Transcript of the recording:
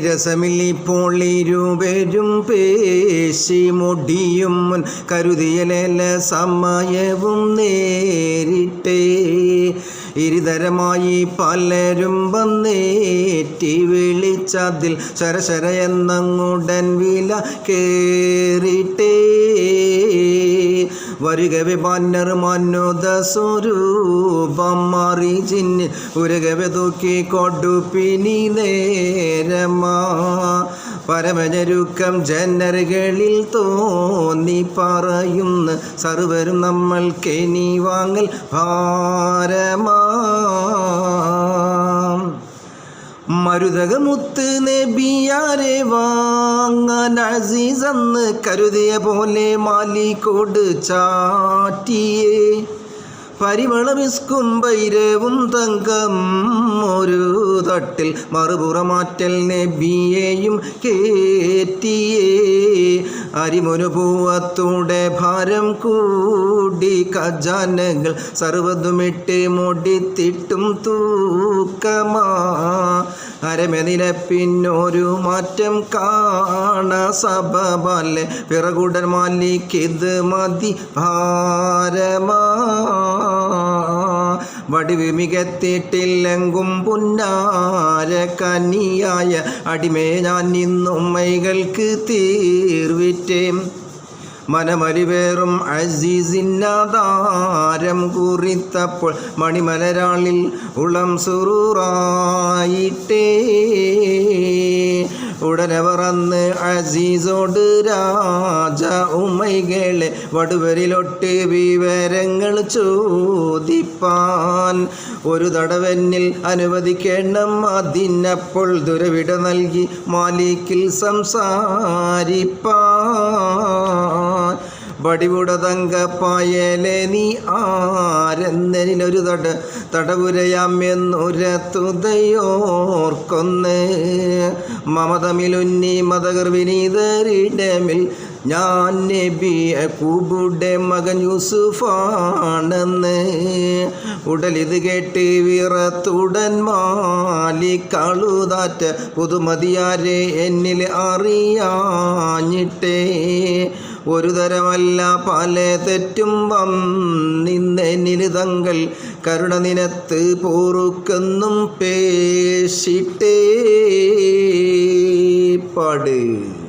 രസമില്ലിപ്പോൾ ഇരുവരും പേശി മുടിയും മുൻ കരുതിയലേല സമയവും നേരിട്ടേ ഇരുതരമായി പലരും വന്നേറ്റി വിളിച്ചതിൽ ശരശര എന്നങ്ങുടൻ വില കേറിട്ടേ വരുകവെ ബാന്നർ മാനോദ സ്വരൂപം മാറി ചിന്ന് ഉരകവെ തൂക്കി കൊടുപ്പിനി നേരമാ പരമജരുക്കം ജനറുകളിൽ തോന്നി പറയുന്ന സർവരും നമ്മൾ കെനി വാങ്ങൽ ഭാരമാ മരുതകമുത്ത് നബിയാരെ വാങ്ങാൻ അസീസെന്ന് കരുതിയ പോലെ മാലിക്കോട് ചാറ്റിയേ പരിമളമിസ്കും വൈരവും തങ്കം ഒരു തട്ടിൽ മറുപുറമാറ്റൽ നബിയെയും കേറ്റിയേ അരിമുനുപൂവത്തൂടെ ഭാരം കൂടി ഖജാനകൾ സർവ്വതുമിട്ട് മുടിത്തിട്ടും തൂക്കമാ അരമെനിലപ്പിന്നൊരു മാറ്റം കാണ സബബാലെ പിറകുടൻ മാലിക്കിത് മതി ഭാരമാ വടിവ് മികത്തിട്ടില്ലെങ്കും പുന്നാര കനിയായ അടിമേ ഞാൻ ഇന്നും മൈകൾക്ക് തീർവിറ്റേ മനമരിവേറും അസീസിന്നാധാരം കുറിത്തപ്പോൾ മണിമലരാളിൽ ഉളം സുറൂറായിട്ടേ ഉടനവർ അന്ന് അസീസോട് രാജ ഉമ്മൈകളെ വടുവരിലൊട്ട് വിവരങ്ങൾ ചോദിപ്പാൻ ഒരു തടവന്നിൽ അനുവദിക്കണം അതിനപ്പോൾ ദുരവിട നൽകി മാലിക്കിൽ സംസാരിപ്പാൻ വടിവുട തങ്കപ്പായലെ നീ ആരെന്നൊരു തടവുരയാമെന്നുരത്തുതയോർക്കൊന്ന് മമതമിലുന്നി മതഗർവിനീതരിടമിൽ ഞാൻ നബി യക്കൂബുടെ മകൻ യൂസുഫാണെന്ന് ഉടലിത് കേട്ട് വിറത്തുടൻ മാലിക്കാളുതാറ്റ പുതുമതിയാരെ എന്നിൽ അറിയാഞ്ഞിട്ടേ ഒരു തരമല്ല പല തെറ്റും വന്നിന്നെന്നിൽ തങ്ങൾ കരുണ നിനത്ത് പോറുക്കെന്നും പേശിട്ടേ പാട്.